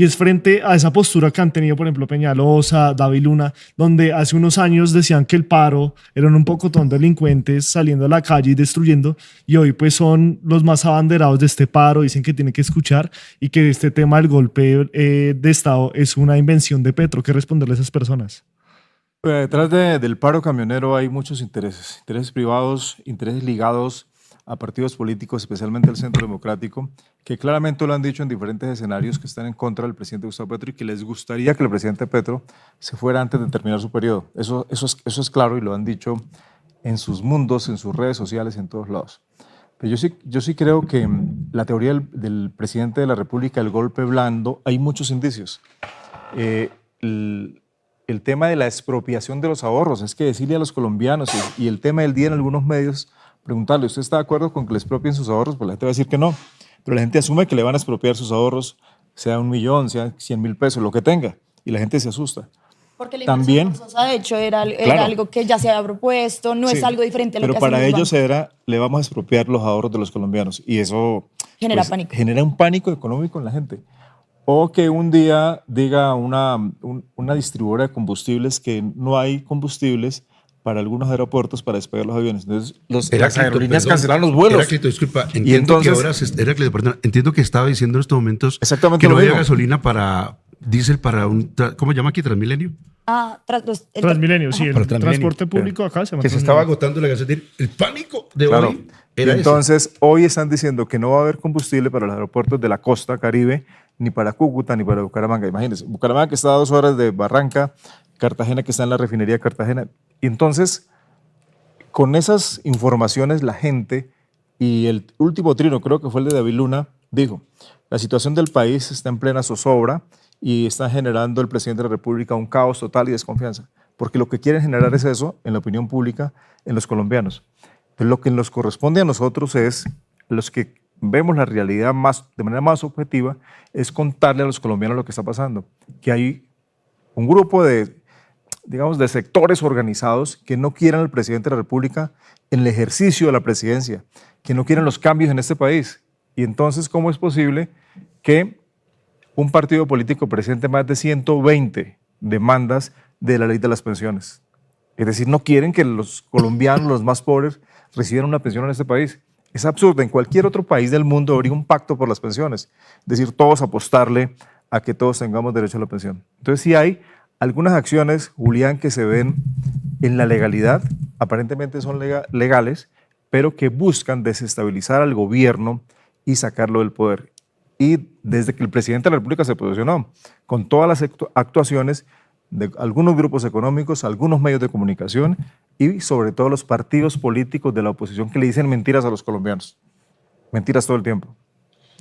y es frente a esa postura que han tenido, por ejemplo, Peñalosa, David Luna, donde hace unos años decían que el paro eran un pocotón de delincuentes saliendo a la calle y destruyendo, y hoy pues son los más abanderados de este paro, dicen que tienen que escuchar y que este tema del golpe de Estado es una invención de Petro. ¿Qué responderle a esas personas? Detrás del paro camionero hay muchos intereses privados, intereses ligados a partidos políticos, especialmente el Centro Democrático, que claramente lo han dicho en diferentes escenarios, que están en contra del presidente Gustavo Petro y que les gustaría que el presidente Petro se fuera antes de terminar su periodo. Eso es claro y lo han dicho en sus mundos, en sus redes sociales, en todos lados. Pero yo sí creo que la teoría del presidente de la República, el golpe blando, hay muchos indicios. El tema de la expropiación de los ahorros, es que decirle a los colombianos, y el tema del día en algunos medios, preguntarle, ¿usted está de acuerdo con que le expropien sus ahorros? Pues la gente va a decir que no, pero la gente asume que le van a expropiar sus ahorros, sea 1 millón, sea 100.000 pesos, lo que tenga, y la gente se asusta. Porque la También, inversión forzosa, de hecho, era claro, algo que ya se había propuesto, no es algo diferente a lo pero que para hacen los ellos bancos. le vamos a expropiar los ahorros de los colombianos, y eso Genera pues, pánico. genera un pánico económico en la gente. O que un día diga una distribuidora de combustibles que no hay combustibles para algunos aeropuertos para despegar los aviones. Entonces, las aerolíneas cancelaron los vuelos. Heráclito, disculpa, entiendo Y entonces, que ahora, Heráclito, perdón, entiendo que estaba diciendo en estos momentos exactamente que no lo había mismo. gasolina para diésel para ¿cómo se llama aquí? ¿Transmilenio? Transmilenio, sí, el Para Transmilenio. transporte público acá se llama Que se Transmilenio. estaba agotando la gasolina. El pánico de claro, hoy y era entonces hoy están diciendo que no va a haber combustible para los aeropuertos de la costa Caribe, ni para Cúcuta, ni para Bucaramanga. Imagínense, Bucaramanga que está a 2 horas de Barranca, Cartagena que está en la refinería de Cartagena. Y entonces, con esas informaciones, la gente, y el último trino, creo que fue el de David Luna, dijo, la situación del país está en plena zozobra y está generando el presidente de la República un caos total y desconfianza, porque lo que quieren generar es eso en la opinión pública, en los colombianos. Entonces, lo que nos corresponde a nosotros es, los que vemos la realidad de manera más objetiva, es contarle a los colombianos lo que está pasando, que hay un grupo de sectores organizados que no quieren al presidente de la República en el ejercicio de la presidencia, que no quieren los cambios en este país. Y entonces, ¿cómo es posible que un partido político presente más de 120 demandas de la ley de las pensiones? Es decir, no quieren que los colombianos, los más pobres, reciban una pensión en este país. Es absurdo. En cualquier otro país del mundo habría un pacto por las pensiones. Es decir, todos apostarle a que todos tengamos derecho a la pensión. Entonces, sí hay algunas acciones, Julián, que se ven en la legalidad, aparentemente son legales, pero que buscan desestabilizar al gobierno y sacarlo del poder. Y desde que el presidente de la República se posicionó, con todas las actuaciones de algunos grupos económicos, algunos medios de comunicación y sobre todo los partidos políticos de la oposición que le dicen mentiras a los colombianos. Mentiras todo el tiempo.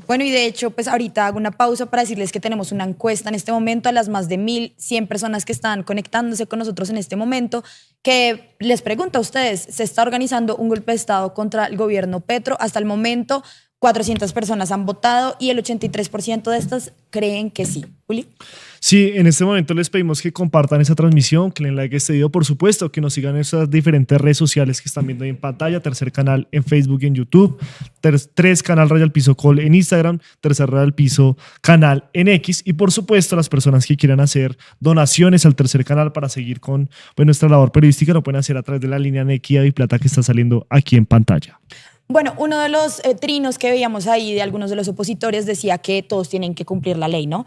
Bueno, y de hecho, pues ahorita hago una pausa para decirles que tenemos una encuesta en este momento a las más de 1.100 personas que están conectándose con nosotros en este momento, que les pregunta a ustedes, ¿se está organizando un golpe de Estado contra el gobierno Petro? Hasta el momento, 400 personas han votado y el 83% de estas creen que sí. Juli. Sí, en este momento les pedimos que compartan esa transmisión, que le den like a este video, por supuesto, que nos sigan en esas diferentes redes sociales que están viendo ahí en pantalla, Tercer Canal en Facebook y en YouTube, 3 Canal Raya Piso Col en Instagram, Tercer Raya Piso Canal en X, y por supuesto las personas que quieran hacer donaciones al Tercer Canal para seguir con nuestra labor periodística lo pueden hacer a través de la línea Nequi y Plata que está saliendo aquí en pantalla. Bueno, uno de los trinos que veíamos ahí de algunos de los opositores decía que todos tienen que cumplir la ley, ¿no?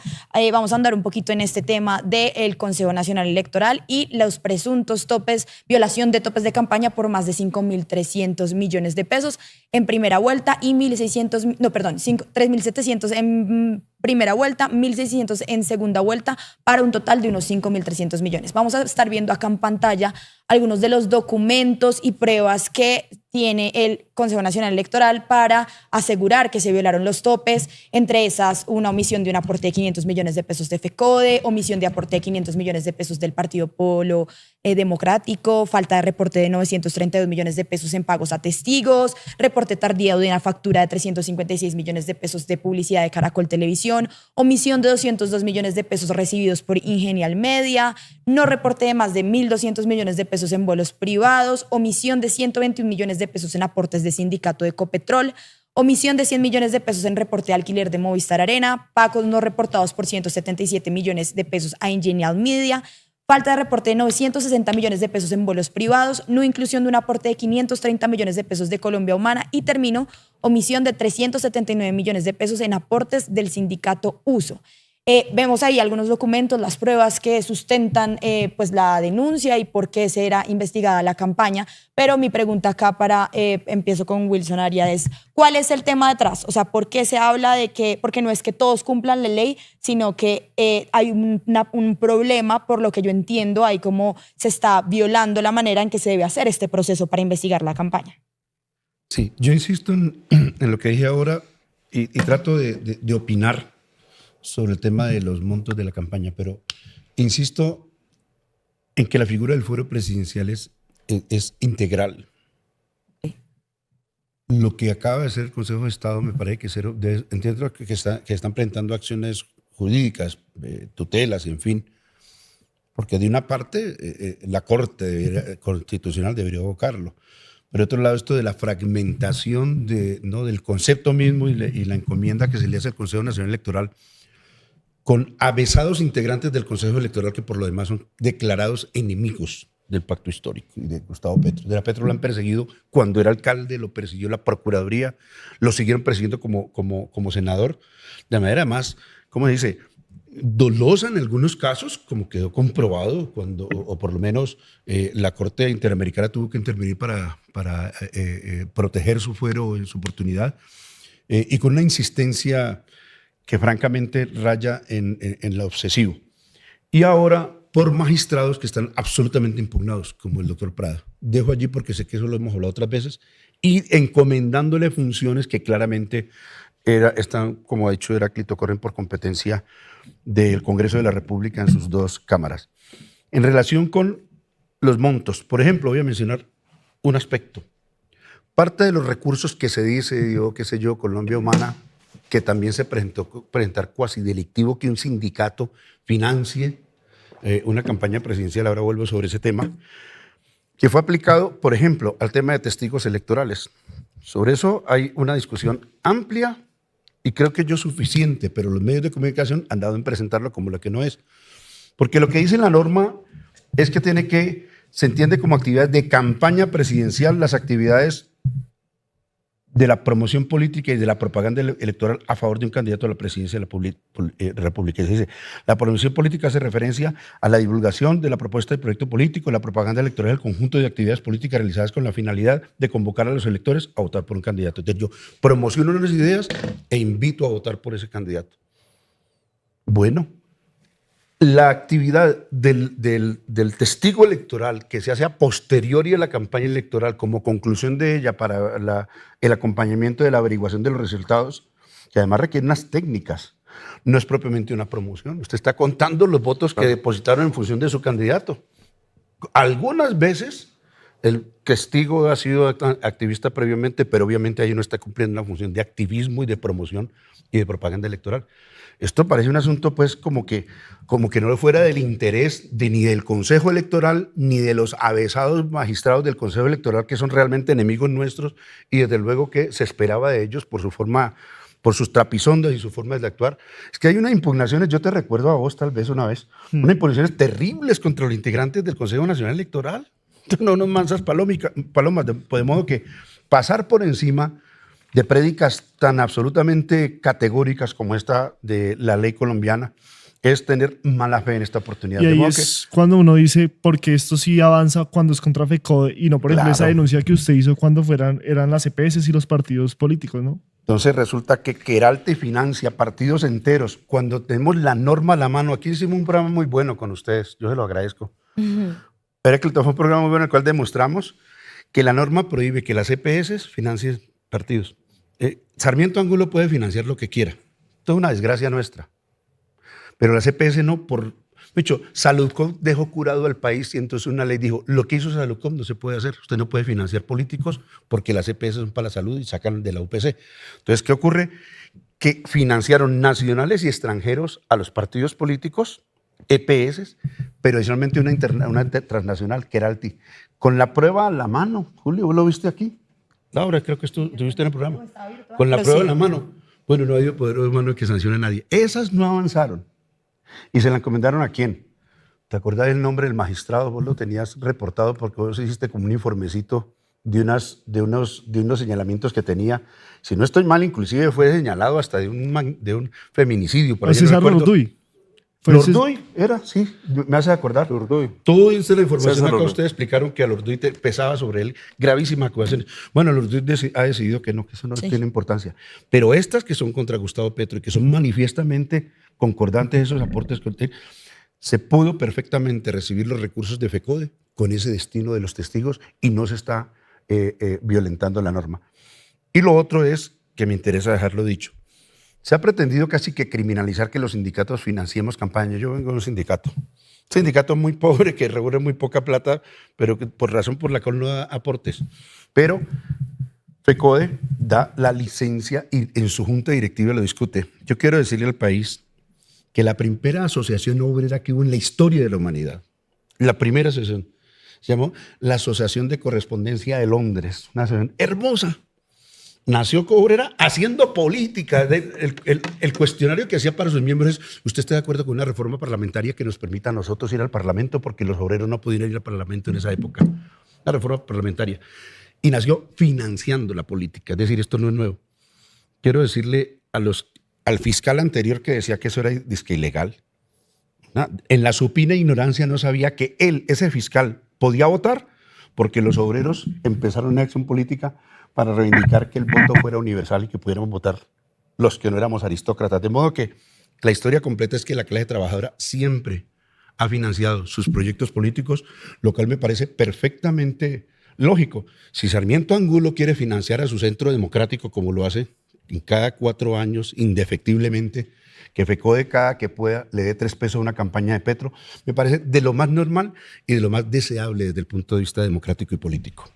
Vamos a andar un poquito en este tema del Consejo Nacional Electoral y los presuntos topes, violación de topes de campaña por más de 5.300 millones de pesos en primera vuelta y 3.700 en primera vuelta, 1.600 en segunda vuelta, para un total de unos 5.300 millones. Vamos a estar viendo acá en pantalla algunos de los documentos y pruebas que tiene el Consejo Nacional Electoral para asegurar que se violaron los topes, entre esas una omisión de un aporte de 500 millones de pesos de FECODE, omisión de aporte de 500 millones de pesos del Partido Polo Democrático, falta de reporte de 932 millones de pesos en pagos a testigos, reporte tardío de una factura de 356 millones de pesos de publicidad de Caracol Televisión, licitación, omisión de 202 millones de pesos recibidos por Ingenial Media, no reporte de más de 1.200 millones de pesos en vuelos privados, omisión de 121 millones de pesos en aportes de sindicato de Ecopetrol, omisión de 100 millones de pesos en reporte de alquiler de Movistar Arena, pagos no reportados por 177 millones de pesos a Ingenial Media, falta de reporte de 960 millones de pesos en vuelos privados, no inclusión de un aporte de 530 millones de pesos de Colombia Humana y termino, omisión de 379 millones de pesos en aportes del sindicato Uso. Vemos ahí algunos documentos, las pruebas que sustentan pues la denuncia y por qué será investigada la campaña, pero mi pregunta acá empiezo con Wilson Arias, es ¿cuál es el tema detrás? O sea, ¿por qué se habla de que, porque no es que todos cumplan la ley, sino que hay un problema, por lo que yo entiendo, hay como se está violando la manera en que se debe hacer este proceso para investigar la campaña? Sí, yo insisto en lo que dije ahora y trato de opinar sobre el tema de los montos de la campaña, pero insisto en que la figura del fuero presidencial es integral. Lo que acaba de hacer el Consejo de Estado me parece que entiendo que están presentando acciones jurídicas, tutelas, en fin, porque de una parte la Corte Constitucional debería abocarlo. Por otro lado, esto de la fragmentación del concepto mismo y la encomienda que se le hace al Consejo Nacional Electoral con avesados integrantes del Consejo Electoral que por lo demás son declarados enemigos del pacto histórico y de Gustavo Petro. De la Petro lo han perseguido cuando era alcalde, lo persiguió la Procuraduría, lo siguieron persiguiendo como senador, de manera más, ¿cómo se dice?, dolosa en algunos casos, como quedó comprobado, o por lo menos la Corte Interamericana tuvo que intervenir para proteger su fuero en su oportunidad, y con una insistencia que francamente raya en lo obsesivo. Y ahora por magistrados que están absolutamente impugnados, como el doctor Prada. Dejo allí porque sé que eso lo hemos hablado otras veces, y encomendándole funciones que claramente están, como ha dicho Heráclito, corren por competencia del Congreso de la República en sus dos cámaras. En relación con los montos, por ejemplo, voy a mencionar un aspecto. Parte de los recursos que se dice, qué sé yo, Colombia Humana, que también se presentar cuasi delictivo que un sindicato financie una campaña presidencial, ahora vuelvo sobre ese tema, que fue aplicado, por ejemplo, al tema de testigos electorales. Sobre eso hay una discusión amplia y creo que yo suficiente, pero los medios de comunicación han dado en presentarlo como lo que no es. Porque lo que dice la norma es que se entiende como actividad de campaña presidencial las actividades de la promoción política y de la propaganda electoral a favor de un candidato a la presidencia de la República. Es decir, la promoción política hace referencia a la divulgación de la propuesta de proyecto político, la propaganda electoral, el conjunto de actividades políticas realizadas con la finalidad de convocar a los electores a votar por un candidato. Entonces yo promociono unas ideas e invito a votar por ese candidato. Bueno, la actividad del testigo electoral que se hace a posteriori a la campaña electoral como conclusión de ella para el acompañamiento de la averiguación de los resultados, que además requiere unas técnicas, no es propiamente una promoción. Usted está contando los votos que depositaron en función de su candidato. Algunas veces el testigo ha sido activista previamente, pero obviamente ahí no está cumpliendo una función de activismo y de promoción y de propaganda electoral. Esto parece un asunto pues como que no fuera del interés ni del Consejo Electoral ni de los avesados magistrados del Consejo Electoral, que son realmente enemigos nuestros, y desde luego que se esperaba de ellos por su forma, por sus trapisondas y sus formas de actuar. Es que hay unas impugnaciones, yo te recuerdo a vos tal vez una vez, unas impugnaciones terribles contra los integrantes del Consejo Nacional Electoral. No unos mansas palomas, de modo que pasar por encima de prédicas tan absolutamente categóricas como esta de la ley colombiana es tener mala fe en esta oportunidad. Y ahí es cuando uno dice, porque esto sí avanza cuando es contra FECODE y no, por ejemplo, esa denuncia que usted hizo cuando eran las EPS y los partidos políticos, ¿no? Entonces resulta que Queralte financia partidos enteros cuando tenemos la norma a la mano. Aquí hicimos un programa muy bueno con ustedes, yo se lo agradezco. Heráclito, fue un programa muy bueno en el cual demostramos que la norma prohíbe que las EPS financien partidos. Sarmiento Angulo puede financiar lo que quiera. Esto es una desgracia nuestra. Pero las EPS no. De hecho, Saludcom dejó curado al país y entonces una ley dijo, lo que hizo Saludcom no se puede hacer. Usted no puede financiar políticos porque las EPS son para la salud y sacan de la UPC. Entonces, ¿qué ocurre? que financiaron nacionales y extranjeros a los partidos políticos, EPS, pero adicionalmente una transnacional que era Alti. Con la prueba a la mano, Julio, ¿vos lo viste aquí? Laura, creo que estuviste en el programa. Con la prueba a la mano. Bueno, no ha habido poder humano que sancione a nadie. Esas no avanzaron. ¿Y se la encomendaron a quién? ¿Te acordás del nombre del magistrado? Vos lo tenías reportado porque vos hiciste como un informecito de unos señalamientos que tenía. Si no estoy mal, inclusive fue señalado hasta de un feminicidio. Por ahí César Lorduy. Lorduy era, sí, me hace acordar. Lorduy. Todo esa la información César acá Lorduy. ustedes explicaron que a Lorduy pesaba sobre él gravísimas acusaciones. Bueno, Lorduy ha decidido que no, que eso no tiene importancia. Pero estas que son contra Gustavo Petro y que son manifiestamente concordantes esos aportes, se pudo perfectamente recibir los recursos de FECODE con ese destino de los testigos y no se está violentando la norma. Y lo otro es, que me interesa dejarlo dicho, se ha pretendido casi que criminalizar que los sindicatos financiemos campañas. Yo vengo de un sindicato muy pobre que reúne muy poca plata, pero que por la cual no da aportes. Pero FECODE da la licencia y en su junta directiva lo discute. Yo quiero decirle al país que la primera asociación obrera que hubo en la historia de la humanidad, la primera asociación, se llamó la Asociación de Correspondencia de Londres, una asociación hermosa. Nació obrera haciendo política. El cuestionario que hacía para sus miembros es: ¿usted está de acuerdo con una reforma parlamentaria que nos permita a nosotros ir al Parlamento? Porque los obreros no podían ir al Parlamento en esa época. La reforma parlamentaria. Y nació financiando la política. Es decir, esto no es nuevo. Quiero decirle al fiscal anterior que decía que eso era disque ilegal. En la supina ignorancia no sabía que él, ese fiscal, podía votar porque los obreros empezaron una acción política para reivindicar que el voto fuera universal y que pudiéramos votar los que no éramos aristócratas. De modo que la historia completa es que la clase trabajadora siempre ha financiado sus proyectos políticos, lo cual me parece perfectamente lógico. Si Sarmiento Angulo quiere financiar a su centro democrático como lo hace en cada 4 años indefectiblemente, que FECODE cada que pueda le dé 3 pesos a una campaña de Petro, me parece de lo más normal y de lo más deseable desde el punto de vista democrático y político.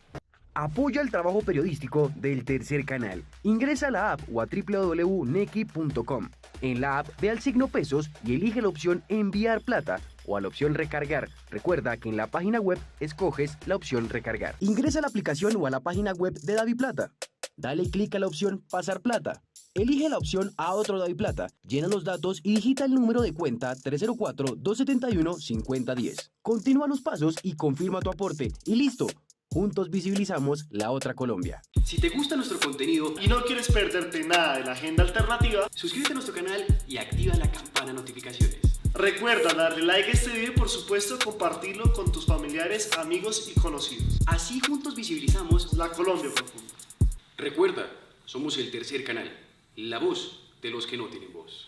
Apoya el trabajo periodístico del Tercer Canal. Ingresa a la app o a www.nequi.com. En la app ve al signo pesos y elige la opción enviar plata o a la opción recargar. Recuerda que en la página web escoges la opción recargar. Ingresa a la aplicación o a la página web de DaviPlata. Dale clic a la opción pasar plata. Elige la opción a otro DaviPlata, llena los datos y digita el número de cuenta 304-271-5010. Continúa los pasos y confirma tu aporte y listo. Juntos visibilizamos la otra Colombia. Si te gusta nuestro contenido Y no quieres perderte nada de la agenda alternativa, suscríbete a nuestro canal y activa la campana de notificaciones. recuerda darle like a este video y por supuesto compartirlo con tus familiares, amigos y conocidos. Así juntos visibilizamos. La Colombia profunda. Recuerda, somos el Tercer Canal, la voz de los que no tienen voz.